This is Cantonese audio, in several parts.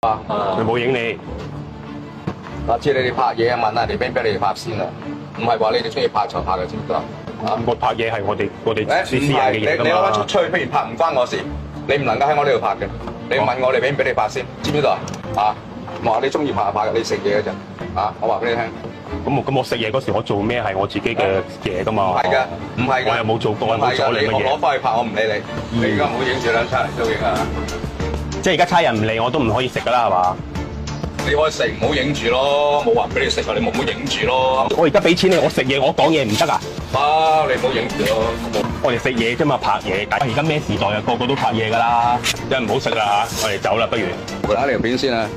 佢冇影你，下次你哋拍嘢啊，問下人哋俾唔俾你哋拍先啊，唔係話你哋中意拍就拍嘅，知唔知啊？我拍嘢係我哋唔私人嘅嘢㗎你攞翻嘛。出去，譬如拍唔關我事，你唔能夠喺我呢度拍嘅。你問我哋俾唔俾你拍先，知唔知道啊？啊，我話你中意拍就拍嘅，你食嘢嗰陣啊，我話俾你聽。咁我食嘢嗰時我做咩係我自己嘅嘢㗎嘛？唔係㗎，唔係㗎，我又冇做過，唔係㗎，你冇阻你乜嘢。攞翻去拍，我唔理你。你而家唔好影住啦，出嚟都影啊！即係而家差人唔嚟，我都唔可以食㗎啦，係嘛？你可以食，唔好影住咯，冇話俾你食啊，你唔好影住咯。我而家俾錢你，我食嘢，我講嘢唔得啊！你唔好影住咯。我哋食嘢啫嘛，拍嘢。而家咩時代啊？個個都拍嘢㗎啦，真係唔好食啦嚇！我哋走啦，不如。回下你條片先啊！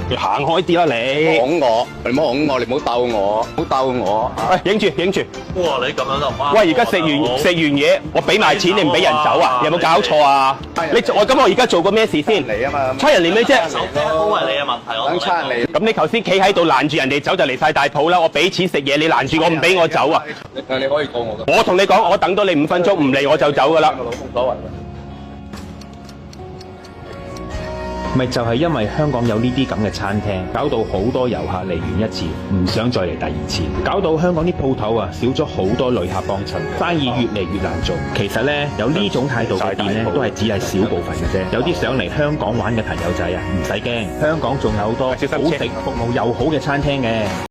你行開啲啦，你。拱我，你唔好拱我，你唔好鬥我，唔好鬥我。喂，影住影住。哇！你咁樣就唔啱。喂，而家食完嘢，我俾埋錢，你唔俾人走啊？有冇搞錯啊？我而家做過咩事先？嚟啊嘛！差人嚟咩啫？手機都係你嘅問題，我等差人嚟。咁你頭先企喺度攔住人哋走就離晒大譜啦！我俾錢食嘢，你攔住我唔俾我走啊！你可以告我㗎。我同你講，我等到你5分鐘唔嚟我就走㗎啦。我老公所謂嘅。咪就係因為香港有呢啲咁嘅餐廳，搞到好多遊客嚟完一次，唔想再嚟第二次，搞到香港啲鋪頭啊少咗好多旅客幫襯，生意越嚟越難做。其實呢，有呢種態度嘅店呢，都係只係少部分嘅啫。有啲想嚟香港玩嘅朋友仔啊，唔使驚，香港仲有好多好食、服務又好嘅餐廳嘅。